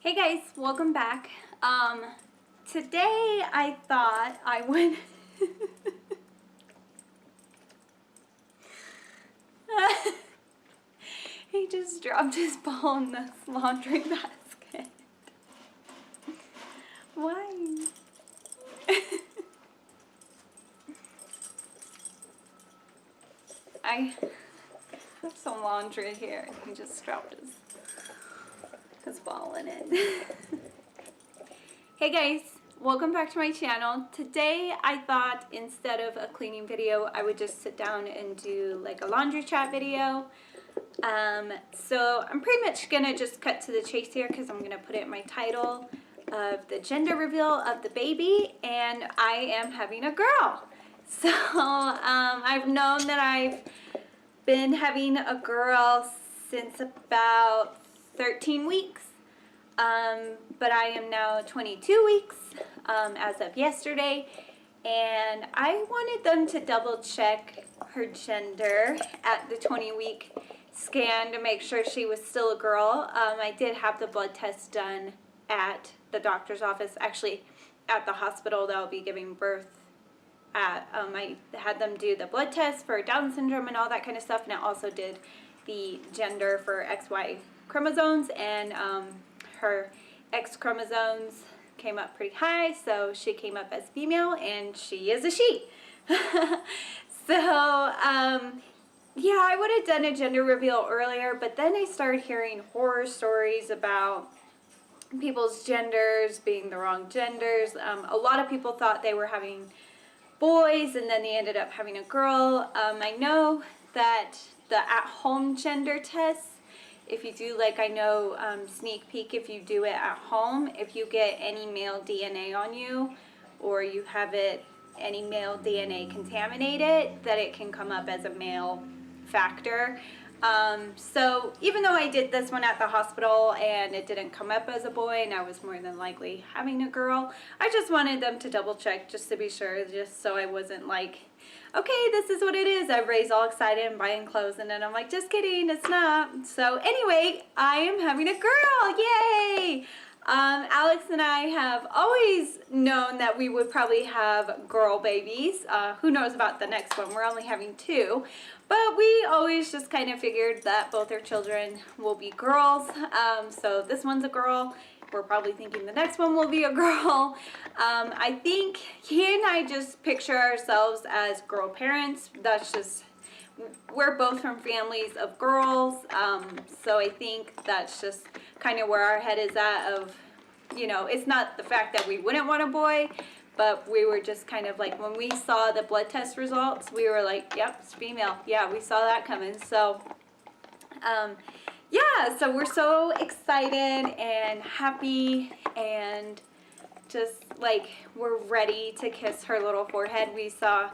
Hey guys, welcome back. Today I thought I would he just dropped his ball in the laundry basket. Why? I have some laundry here and he just dropped his ball in it. Hey guys, welcome back to my channel. Today I thought instead of a cleaning video I would just sit down and do like a laundry chat video. So I'm pretty much gonna just cut to the chase here because I'm gonna put it in my title of the gender reveal of the baby, and I am having a girl. So I've known that I've been having a girl since about 13 weeks. But I am now 22 weeks as of yesterday, and I wanted them to double check her gender at the 20-week scan to make sure she was still a girl. I did have the blood test done at the doctor's office, actually at the hospital that I'll be giving birth at. I had them do the blood test for Down syndrome and all that kind of stuff, and I also did the gender for XY chromosomes, and her X chromosomes came up pretty high, so she came up as female, and she is a she. So yeah, I would have done a gender reveal earlier, but then I started hearing horror stories about people's genders being the wrong genders. A lot of people thought they were having boys and then they ended up having a girl. I know that the at-home gender test, if you do, like, I know, sneak peek, if you do it at home, if you get any male DNA on you, or you have any male DNA contaminated, that it can come up as a male factor. So even though I did this one at the hospital and it didn't come up as a boy and I was more than likely having a girl, I just wanted them to double check just to be sure, just so I wasn't like, okay, this is what it is. Everybody's all excited and buying clothes, and then I'm like, just kidding, it's not. So anyway, I am having a girl, yay! Alex and I have always known that we would probably have girl babies. Who knows about the next one? We're only having 2. But we always just kind of figured that both our children will be girls. So this one's a girl. We're probably thinking the next one will be a girl. I think he and I just picture ourselves as girl parents. That's just, we're both from families of girls. So I think that's just kind of where our head is at of, you know, it's not the fact that we wouldn't want a boy, but we were just kind of like, when we saw the blood test results, we were like, yep, it's female. Yeah, we saw that coming. So, yeah, so we're so excited and happy and just like we're ready to kiss her little forehead. We saw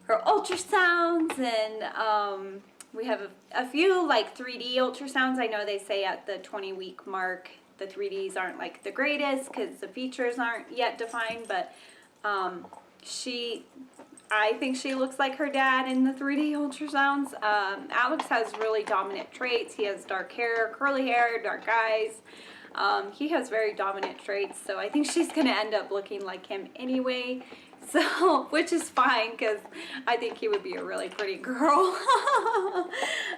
her ultrasounds, and we have a few like 3D ultrasounds. I know they say at the 20-week mark the 3Ds aren't like the greatest because the features aren't yet defined, but I think she looks like her dad in the 3D ultrasounds. Alex has really dominant traits. He has dark hair, curly hair, dark eyes. He has very dominant traits, so I think she's going to end up looking like him anyway. So, which is fine because I think he would be a really pretty girl.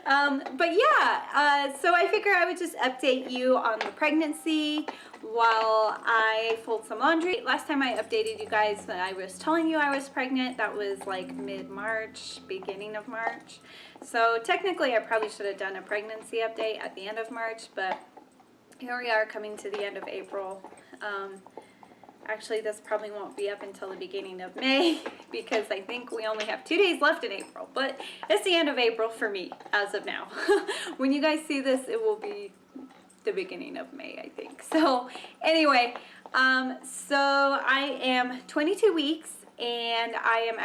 But yeah, so I figure I would just update you on the pregnancy while I fold some laundry. Last time I updated you guys, I was telling you I was pregnant. That was like mid-March, beginning of March. So technically I probably should have done a pregnancy update at the end of March, but here we are coming to the end of April. Actually, this probably won't be up until the beginning of May because I think we only have 2 days left in April, but it's the end of April for me as of now. When you guys see this, it will be the beginning of May, I think. So anyway, so I am 22 weeks and I'm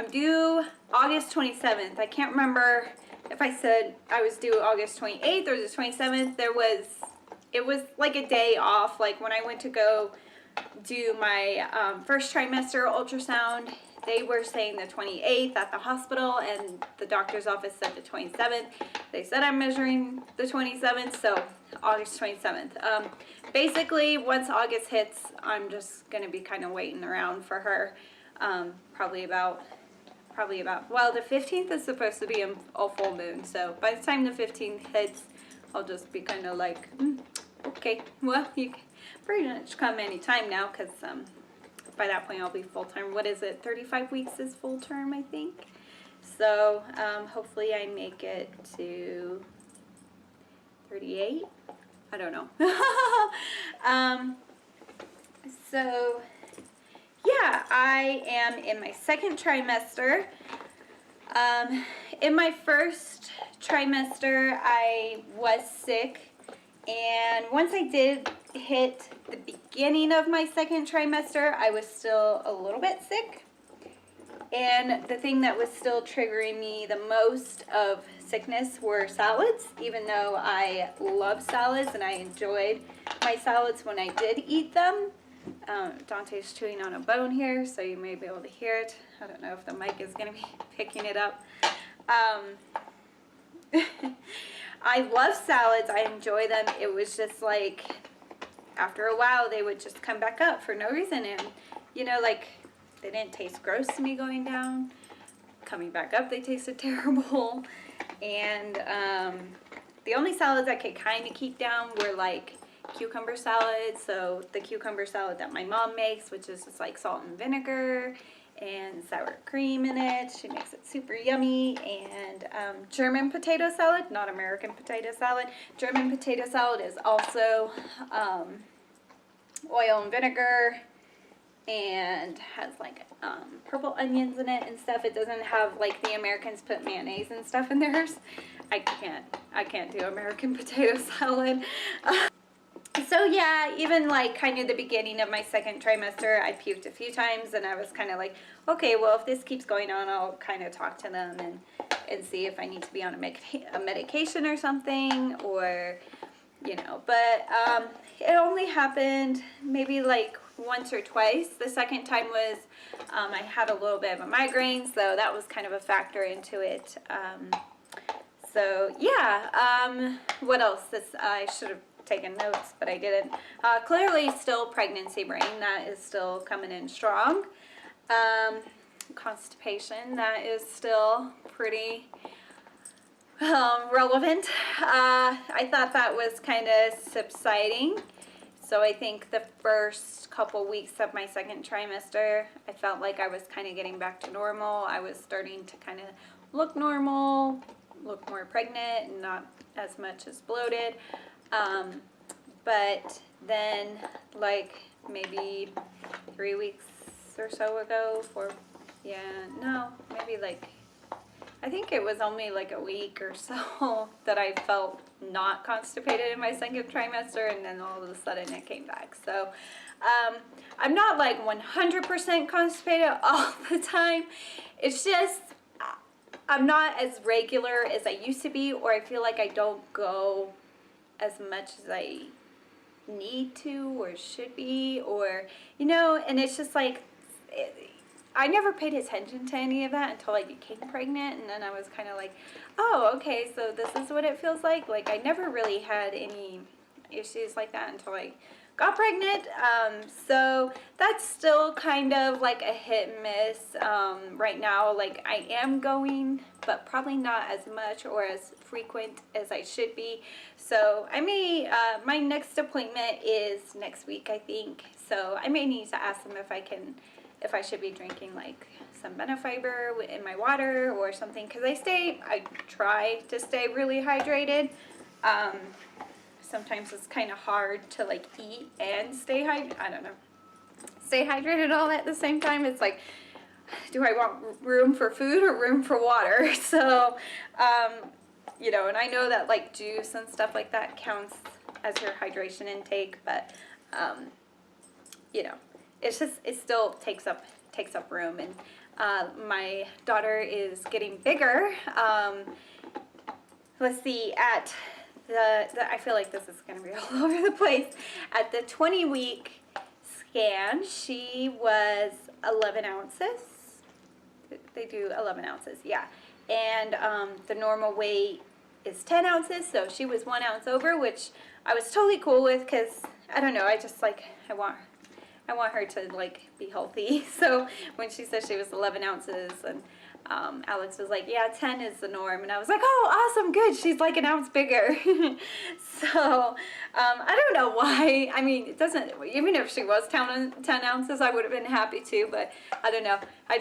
due August 27th. I can't remember if I said I was due August 28th or the 27th. It was like a day off. Like when I went to go do my first trimester ultrasound, they were saying the 28th at the hospital, and the doctor's office said the 27th. They said I'm measuring the 27th, so August 27th. Basically, once August hits, I'm just going to be kind of waiting around for her. Probably about, well, the 15th is supposed to be a full moon, so by the time the 15th hits, I'll just be kind of like, okay, well, you can pretty much come anytime now, because by that point I'll be full-time. What is it, 35 weeks is full-term, I think. So hopefully I make it to 38. I don't know. So yeah, I am in my second trimester. In my first trimester, I was sick, and once I did hit the beginning of my second trimester, I was still a little bit sick. And the thing that was still triggering me the most of sickness were salads, even though I love salads and I enjoyed my salads when I did eat them. Dante's chewing on a bone here, so you may be able to hear it. I don't know if the mic is going to be picking it up. I love salads. I enjoy them. It was just like, after a while, they would just come back up for no reason. And, you know, like, they didn't taste gross to me going down. Coming back up, they tasted terrible. And the only salads I could kind of keep down were, like, cucumber salad. So the cucumber salad that my mom makes, which is just like salt and vinegar and sour cream in it. She makes it super yummy. And German potato salad, not American potato salad. German potato salad is also oil and vinegar and has like purple onions in it and stuff. It doesn't have like the Americans put mayonnaise and stuff in theirs. I can't do American potato salad. So yeah, even like kind of the beginning of my second trimester, I puked a few times, and I was kind of like, okay, well, if this keeps going on, I'll kind of talk to them and see if I need to be on a medication or something, or, you know, but it only happened maybe like once or twice. The second time was I had a little bit of a migraine, so that was kind of a factor into it. So yeah, what else? I should have taken notes, but I didn't. Clearly still pregnancy brain, that is still coming in strong. Constipation, that is still pretty relevant. I thought that was kind of subsiding. So I think the first couple weeks of my second trimester, I felt like I was kind of getting back to normal. I was starting to kind of look normal, look more pregnant, and not as much as bloated. But then, like, maybe 3 weeks or so ago, maybe like, I think it was only like a week or so that I felt not constipated in my second trimester, and then all of a sudden it came back. So, I'm not like 100% constipated all the time. It's just, I'm not as regular as I used to be, or I feel like I don't go as much as I need to or should be, or, you know, and it's just like, I never paid attention to any of that until I became pregnant, and then I was kind of like, oh, okay, so this is what it feels like. Like, I never really had any issues like that until I got pregnant. So that's still kind of like a hit and miss right now. Like, I am going, but probably not as much or as frequent as I should be. So I may, my next appointment is next week, I think. So I may need to ask them if I should be drinking like some Benefiber in my water or something, because I try to stay really hydrated. Sometimes it's kind of hard to like eat and stay hydrated all at the same time. It's like, do I want room for food or room for water? So, you know, and I know that like juice and stuff like that counts as your hydration intake, but, you know, it still takes up room. And my daughter is getting bigger. Let's see, I feel like this is going to be all over the place. At the 20-week scan, she was 11 ounces. they do 11 ounces, yeah. And the normal weight is 10 ounces, so she was 1 ounce over, which I was totally cool with, because, I don't know, I just, like, I want her to, like, be healthy. So when she said she was 11 ounces, and Alex was like, yeah, 10 is the norm. And I was like, oh, awesome, good. She's like an ounce bigger. So I don't know why. I mean, it doesn't, even if she was 10 ounces, I would have been happy too. But I don't know. I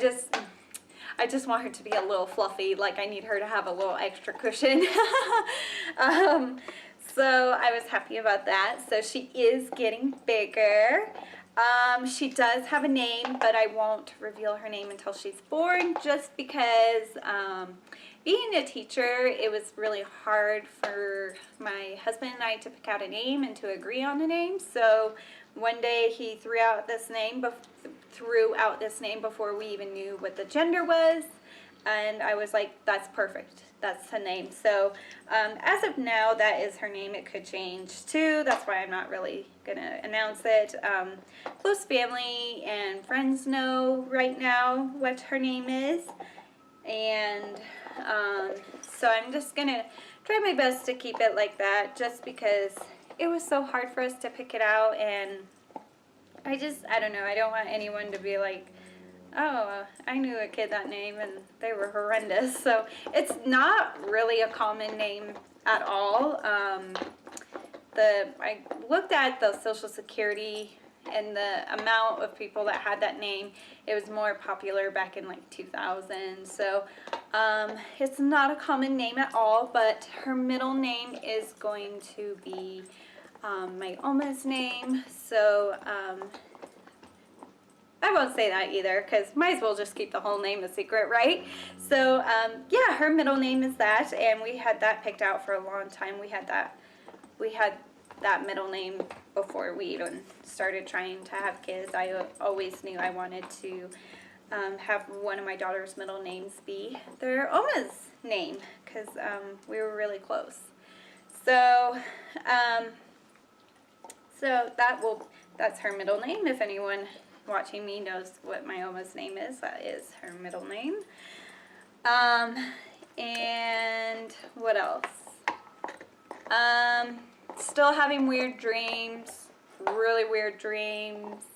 just want her to be a little fluffy. Like, I need her to have a little extra cushion. So I was happy about that. So she is getting bigger. She does have a name, but I won't reveal her name until she's born, just because being a teacher, it was really hard for my husband and I to pick out a name and to agree on a name. So one day he threw out this name before we even knew what the gender was, and I was like, that's perfect. That's the name. So as of now, that is her name. It could change too. That's why I'm not really going to announce it. Close family and friends know right now what her name is. And so I'm just going to try my best to keep it like that, just because it was so hard for us to pick it out. And I don't know. I don't want anyone to be like, oh, I knew a kid that name and they were horrendous. So it's not really a common name at all. I looked at the Social Security and the amount of people that had that name. It was more popular back in like 2000. So it's not a common name at all, but her middle name is going to be my Oma's name. So I won't say that either, because might as well just keep the whole name a secret, right? So, yeah, her middle name is that, and we had that picked out for a long time. We had that middle name before we even started trying to have kids. I always knew I wanted to have one of my daughter's middle names be their Oma's name, because we were really close. So, that's her middle name. If anyone watching me knows what my Oma's name is, that is her middle name. And what else? Still having weird dreams, really weird dreams.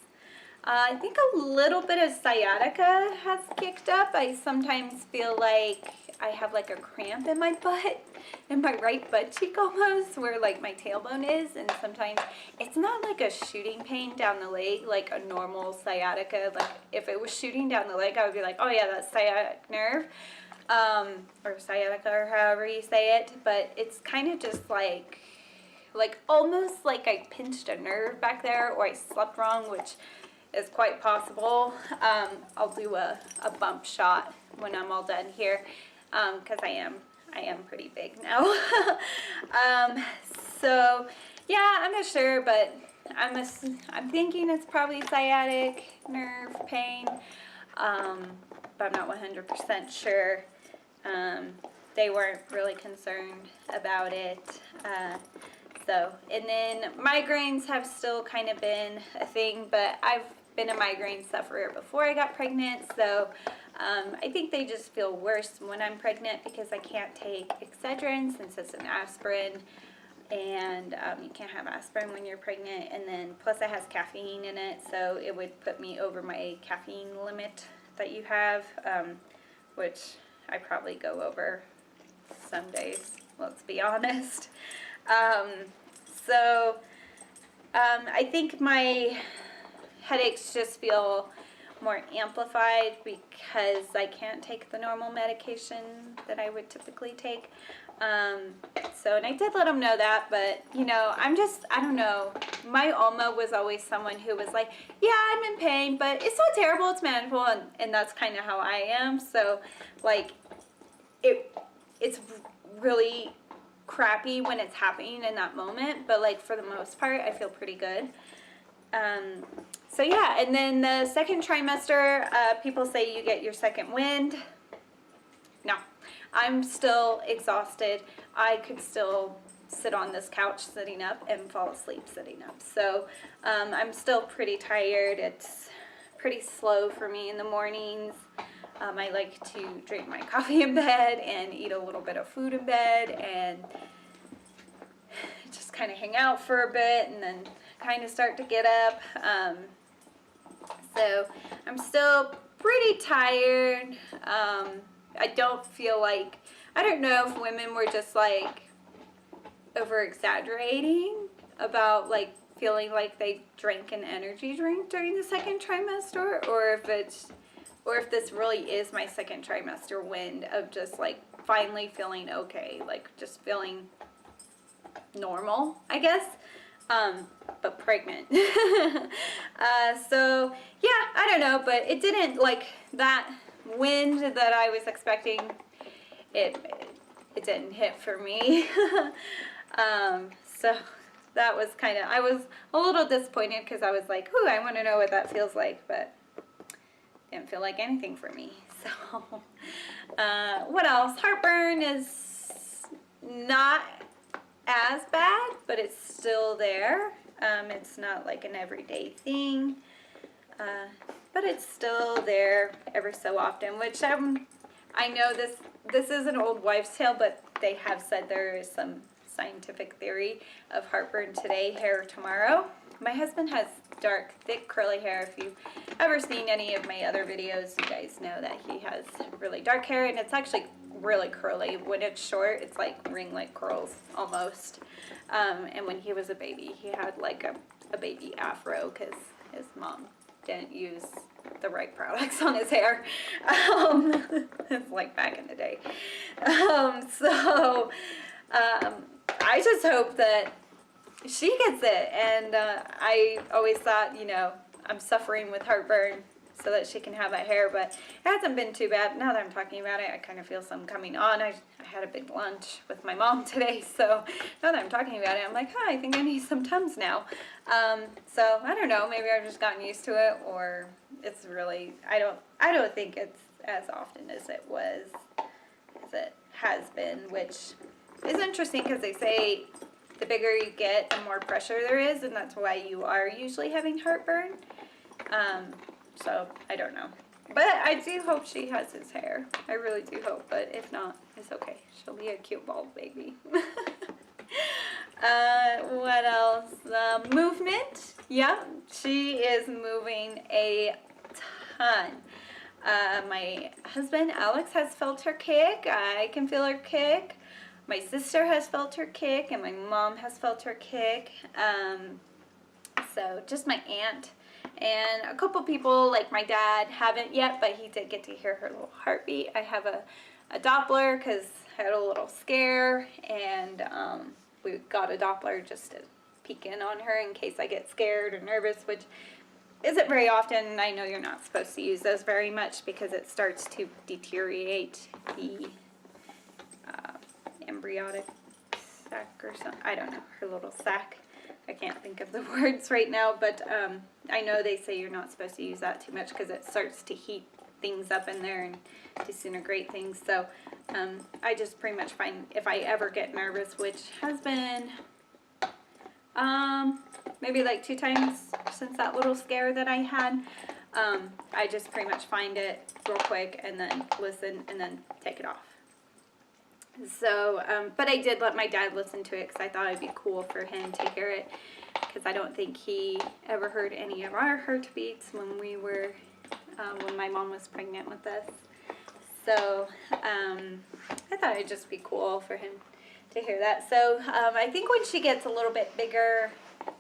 I think a little bit of sciatica has kicked up. I sometimes feel like I have like a cramp in my butt, in my right butt cheek almost, where like my tailbone is, and sometimes it's not like a shooting pain down the leg, like a normal sciatica. Like if it was shooting down the leg, I would be like, oh yeah, that's sciatic nerve, or sciatica, or however you say it, but it's kind of just like almost like I pinched a nerve back there, or I slept wrong, which is quite possible. I'll do a bump shot when I'm all done here, because I am pretty big now. So yeah, I'm not sure, but I'm thinking it's probably sciatic nerve pain, but I'm not 100% sure. They weren't really concerned about it. And then migraines have still kind of been a thing, but I've been a migraine sufferer before I got pregnant, so I think they just feel worse when I'm pregnant, because I can't take Excedrin since it's an aspirin, and you can't have aspirin when you're pregnant, and then plus it has caffeine in it, so it would put me over my caffeine limit that you have, which I probably go over some days, let's be honest. I think my headaches just feel more amplified because I can't take the normal medication that I would typically take. And I did let them know that, but, you know, I don't know. My Oma was always someone who was like, yeah, I'm in pain, but it's not terrible, it's manageable, and that's kind of how I am. So, like, it's really crappy when it's happening in that moment, but, like, for the most part, I feel pretty good. So yeah, and then the second trimester, people say you get your second wind. No, I'm still exhausted. I could still sit on this couch sitting up and fall asleep sitting up. So I'm still pretty tired. It's pretty slow for me in the mornings. I like to drink my coffee in bed and eat a little bit of food in bed and just kind of hang out for a bit and then kind of start to get up. So I'm still pretty tired. I don't feel like, I don't know if women were just like over exaggerating about like feeling like they drank an energy drink during the second trimester, or if this really is my second trimester wind of just like finally feeling okay, like just feeling normal, I guess, but pregnant. So yeah, I don't know, but it didn't, like, that wind that I was expecting, it didn't hit for me. So that was kind of, I was a little disappointed because I was like, ooh, I want to know what that feels like, but didn't feel like anything for me. So what else? Heartburn is not as bad, but it's still there. It's not like an everyday thing, but it's still there every so often, which I know this is an old wives' tale, but they have said there is some scientific theory of heartburn today, hair tomorrow. My husband has dark, thick, curly hair. If you've ever seen any of my other videos, you guys know that he has really dark hair, and it's actually really curly. When it's short, it's like ringlet curls almost. And when he was a baby, he had like a baby afro because his mom didn't use the right products on his hair. It's like back in the day. I just hope that she gets it. And I always thought, you know, I'm suffering with heartburn so that she can have that hair, but it hasn't been too bad. Now that I'm talking about it, I kind of feel some coming on. I had a big lunch with my mom today, so now that I'm talking about it, I'm like, I think I need some Tums now. So I don't know, maybe I've just gotten used to it, or it's really, I don't think it's as often as it has been, which is interesting because they say the bigger you get, the more pressure there is, and that's why you are usually having heartburn. So I don't know. But I do hope she has his hair. I really do hope, but if not, it's okay. She'll be a cute bald baby. What else? Movement. Yeah, she is moving a ton. My husband, Alex, has felt her kick. I can feel her kick. My sister has felt her kick, and my mom has felt her kick. So just my aunt and a couple people, like my dad, haven't yet, but he did get to hear her little heartbeat. I have a Doppler because I had a little scare, and we got a Doppler just to peek in on her in case I get scared or nervous, which isn't very often. I know you're not supposed to use those very much because it starts to deteriorate the embryonic sac or something. I don't know, her little sac. I can't think of the words right now, but I know they say you're not supposed to use that too much because it starts to heat things up in there and disintegrate things. So I just pretty much find if I ever get nervous, which has been maybe like 2 times since that little scare that I had, I just pretty much find it real quick and then listen and then take it off. So, but I did let my dad listen to it because I thought it'd be cool for him to hear it, because I don't think he ever heard any of our heartbeats when we were, when my mom was pregnant with us. So, I thought it'd just be cool for him to hear that. So, I think when she gets a little bit bigger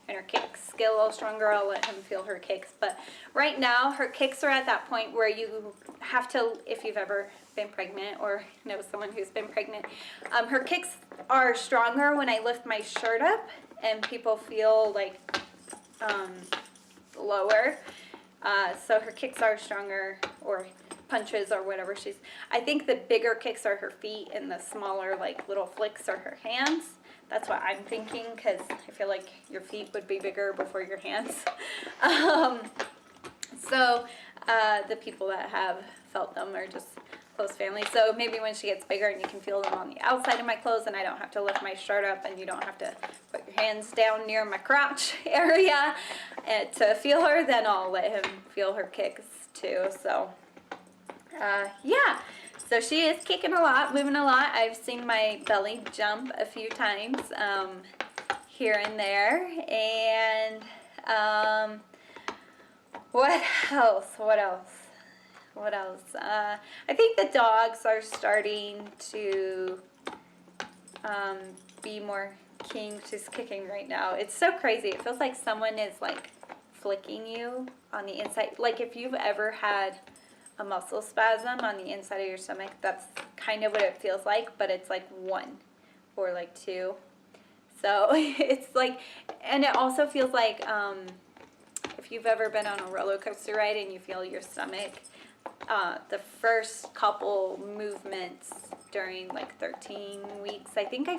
and her kicks get a little stronger, I'll let him feel her kicks. But right now, her kicks are at that point where you have to, if you've ever been pregnant or know someone who's been pregnant, her kicks are stronger when I lift my shirt up and people feel like lower. So her kicks are stronger, or punches or whatever she's, I think the bigger kicks are her feet and the smaller like little flicks are her hands. That's what I'm thinking, because I feel like your feet would be bigger before your hands. So the people that have felt them are just close family. So maybe when she gets bigger and you can feel them on the outside of my clothes and I don't have to lift my shirt up and you don't have to put your hands down near my crotch area to feel her, then I'll let him feel her kicks too. So Yeah, so she is kicking a lot, moving a lot. I've seen my belly jump a few times here and there. And what else? What else? What else? I think the dogs are starting to be more king. She's kicking right now. It's so crazy. It feels like someone is like flicking you on the inside. Like if you've ever had a muscle spasm on the inside of your stomach, that's kind of what it feels like, but it's like one or like two. So it's like, and it also feels like if you've ever been on a roller coaster ride and you feel your stomach, the first couple movements during like 13 weeks, I think I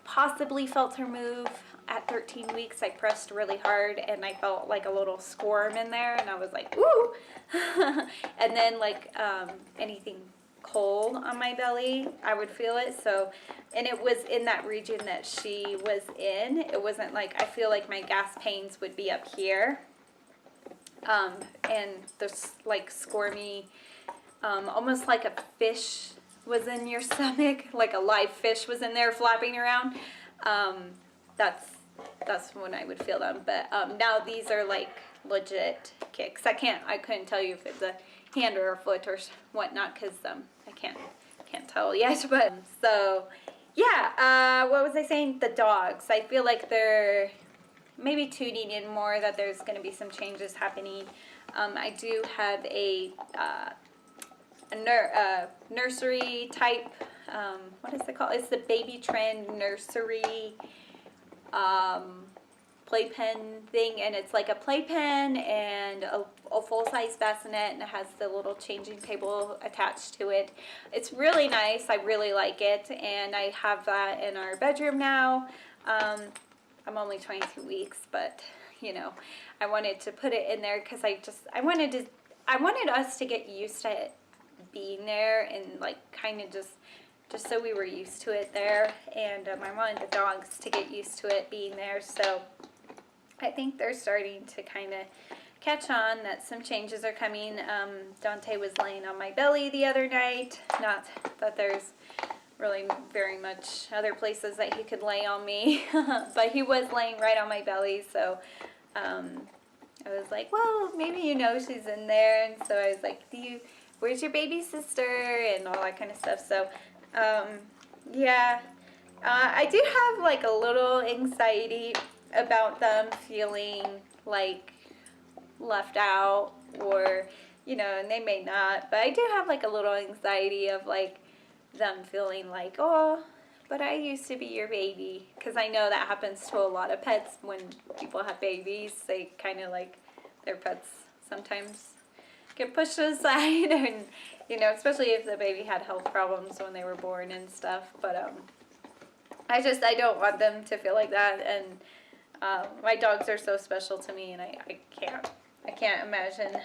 possibly felt her move at 13 weeks. I pressed really hard and I felt like a little squirm in there and I was like, ooh. And then like anything cold on my belly, I would feel it. So, and it was in that region that she was in. It wasn't like, I feel like my gas pains would be up here. And this like squirmy, almost like a fish was in your stomach, like a live fish was in there flapping around. That's when I would feel them. But now these are like legit kicks. I couldn't tell you if it's a hand or a foot or whatnot because I can't tell yet. But so yeah, what was I saying? The dogs. I feel like they're maybe tuning in more, that there's going to be some changes happening. I do have a nursery type, what is it called? It's the Baby Trend nursery playpen thing, and it's like a playpen and a full-size bassinet, and it has the little changing table attached to it. It's really nice. I really like it, and I have that in our bedroom now. I'm only 22 weeks, but you know, I wanted to put it in there because I wanted us to get used to it being there, and like kind of just so we were used to it there, and I wanted the dogs to get used to it being there. So I think they're starting to kind of catch on that some changes are coming. Dante was laying on my belly the other night. Not that there's really very much other places that he could lay on me, but he was laying right on my belly. So I was like, well, maybe she's in there. And so I was like, where's your baby sister, and all that kind of stuff. So yeah, I do have like a little anxiety about them feeling like left out, or and they may not, but I do have like a little anxiety of like them feeling like, oh, but I used to be your baby, because I know that happens to a lot of pets when people have babies. They kind of like their pets sometimes get pushed aside, and especially if the baby had health problems when they were born and stuff. But I don't want them to feel like that, and my dogs are so special to me, and I can't imagine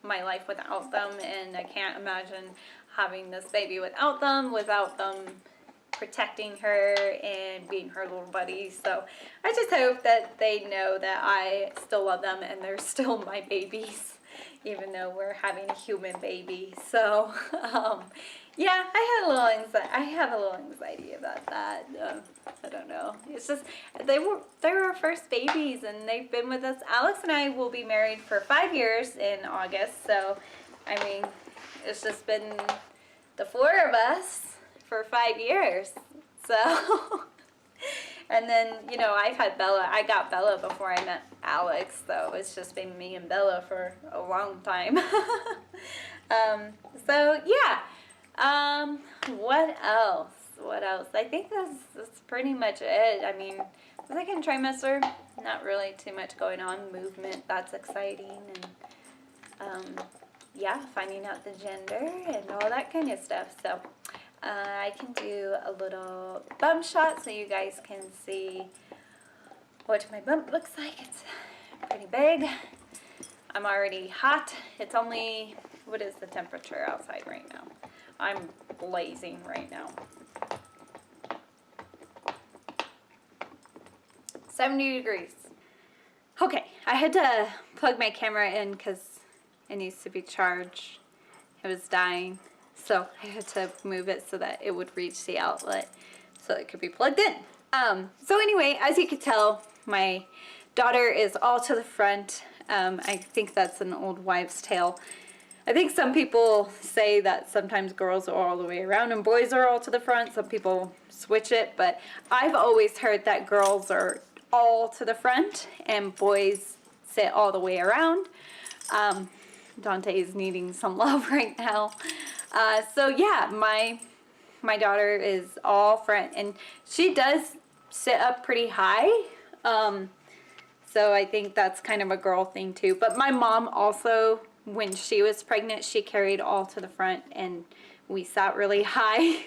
my life without them, and I can't imagine having this baby without them protecting her and being her little buddy. So I just hope that they know that I still love them and they're still my babies, even though we're having a human baby. So yeah, I have a little anxiety about that. I don't know. It's just they were our first babies, and they've been with us. Alex and I will be married for 5 years in August. So I mean, it's just been the four of us for 5 years. So and then I've had Bella. I got Bella before I met Alex, so it's just been me and Bella for a long time. So yeah. What else? I think that's pretty much it. I mean, the second trimester, not really too much going on. Movement, that's exciting, and yeah, finding out the gender and all that kind of stuff. So I can do a little bump shot so you guys can see what my bump looks like. It's pretty big. I'm already hot. It's only, what is the temperature outside right now? I'm blazing right now. 70 degrees. Okay, I had to plug my camera in because it needs to be charged. it was dying. So I had to move it so that it would reach the outlet so it could be plugged in. So anyway, as you could tell, my daughter is all to the front. I think that's an old wives' tale. I think some people say that sometimes girls are all the way around and boys are all to the front. Some people switch it, but I've always heard that girls are all to the front and boys sit all the way around. Dante is needing some love right now. So yeah, my daughter is all front, and she does sit up pretty high. So I think that's kind of a girl thing too. But my mom also, when she was pregnant, she carried all to the front and we sat really high.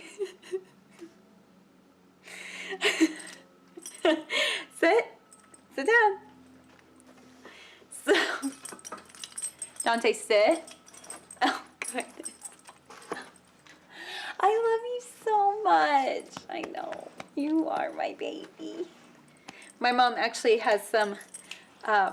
Sit down. So, Dante, sit. Oh, goodness. I love you so much. I know. You are my baby. My mom actually has some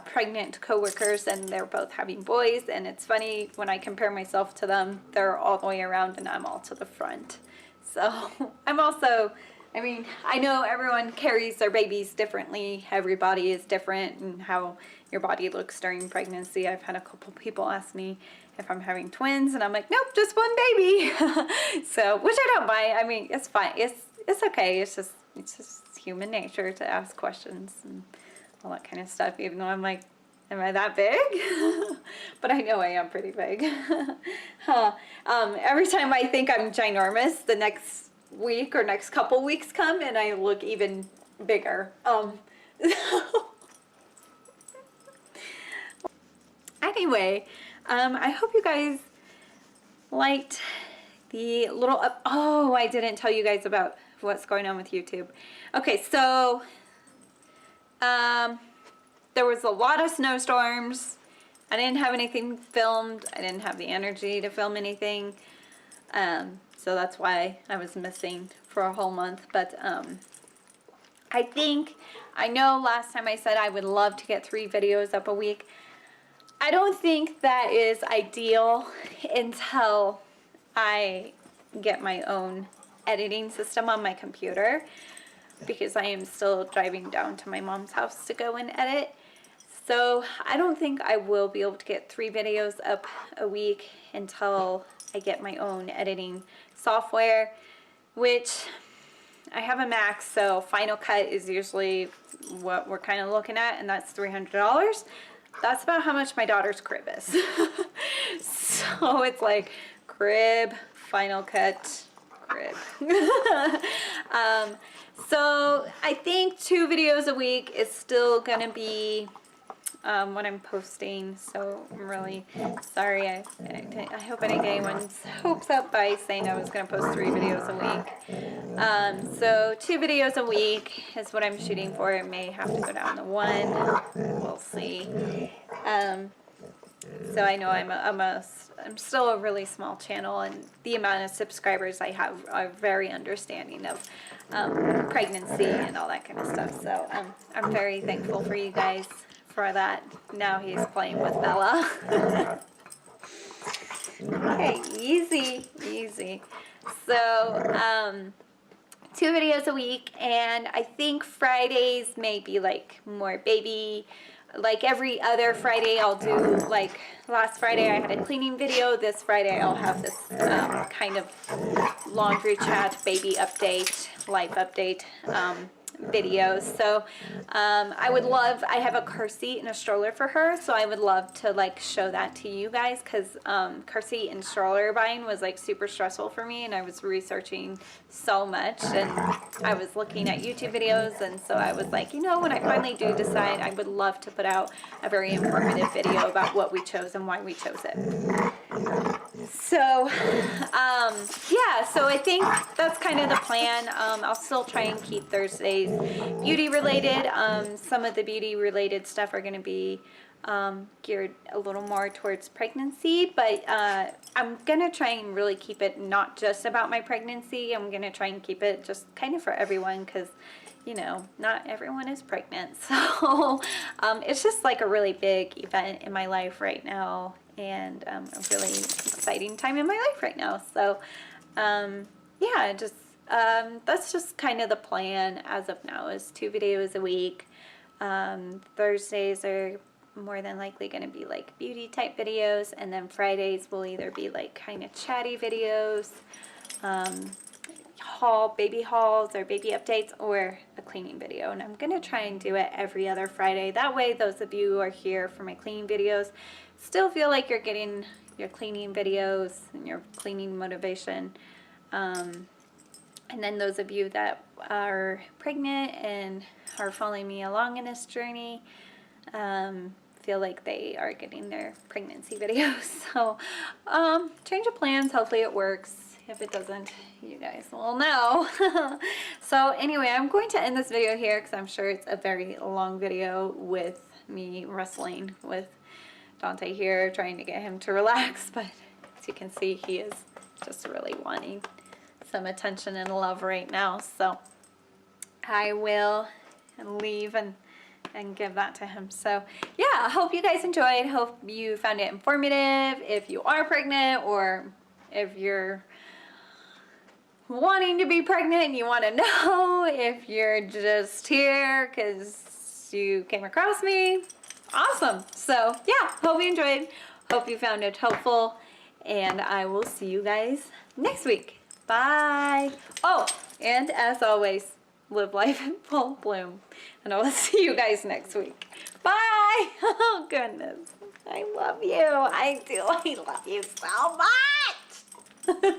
pregnant coworkers, and they're both having boys, and it's funny when I compare myself to them, they're all the way around and I'm all to the front. So I'm also, I mean, I know everyone carries their babies differently. Everybody is different and how your body looks during pregnancy. I've had a couple people ask me if I'm having twins, and I'm like, nope, just one baby. So, which I don't mind. I mean, it's fine. It's okay. It's just human nature to ask questions and all that kind of stuff, even though I'm like, am I that big? But I know I am pretty big. Every time I think I'm ginormous, the next week or next couple weeks come and I look even bigger. Anyway, I hope you guys liked the little oh, I didn't tell you guys about what's going on with YouTube. Okay, so there was a lot of snowstorms. I didn't have anything filmed. I didn't have the energy to film anything. So that's why I was missing for a whole month. But I know last time I said I would love to get 3 videos up a week. I don't think that is ideal until I get my own editing system on my computer, because I am still driving down to my mom's house to go and edit. So I don't think I will be able to get 3 videos up a week until I get my own editing software, which I have a Mac, so Final Cut is usually what we're kind of looking at, and that's $300. That's about how much my daughter's crib is. So it's like crib, Final Cut, crib. So I think 2 videos a week is still gonna be what I'm posting. So I'm really sorry. I hope I didn't get anyone's hopes up by saying I was gonna post 3 videos a week. So 2 videos a week is what I'm shooting for. It may have to go down to 1. We'll see. So I know I'm still a really small channel, and the amount of subscribers I have are very understanding of pregnancy and all that kind of stuff. So I'm very thankful for you guys for that. Now he's playing with Bella. Okay, easy. So 2 videos a week, and I think Fridays may be like more baby. Like every other Friday I'll do, like last Friday I had a cleaning video. This Friday I'll have this kind of laundry chat, baby update, life update videos. So I have a car seat and a stroller for her, so I would love to like show that to you guys, because car seat and stroller buying was like super stressful for me, and I was researching so much, and I was looking at YouTube videos, and so I was like, you know, when I finally do decide, I would love to put out a very informative video about what we chose and why we chose it. So yeah, so I think that's kind of the plan. I'll still try and keep Thursdays beauty related. Some of the beauty related stuff are going to be geared a little more towards pregnancy, but I'm going to try and really keep it not just about my pregnancy. I'm going to try and keep it just kind of for everyone, because you know, not everyone is pregnant. So it's just like a really big event in my life right now, and a really exciting time in my life right now. So yeah, just that's just kind of the plan as of now, is 2 videos a week. Thursdays are more than likely going to be like beauty type videos, and then Fridays will either be like kind of chatty videos, baby hauls or baby updates, or a cleaning video. And I'm gonna try and do it every other Friday. That way those of you who are here for my cleaning videos still feel like you're getting your cleaning videos and your cleaning motivation. And then those of you that are pregnant and are following me along in this journey, feel like they are getting their pregnancy videos. So change of plans, hopefully it works. If it doesn't, you guys will know. So anyway, I'm going to end this video here because I'm sure it's a very long video with me wrestling with Dante here, trying to get him to relax. But as you can see, he is just really wanting some attention and love right now. So I will leave and give that to him. So yeah, I hope you guys enjoyed. Hope you found it informative. If you are pregnant, or if you're wanting to be pregnant and you want to know, if you're just here because you came across me, awesome. So yeah, hope you enjoyed. Hope you found it helpful, and I will see you guys next week. Bye. Oh, and as always, live life in full bloom. And I will see you guys next week. Bye. Oh, goodness. I love you. I do. I love you so much.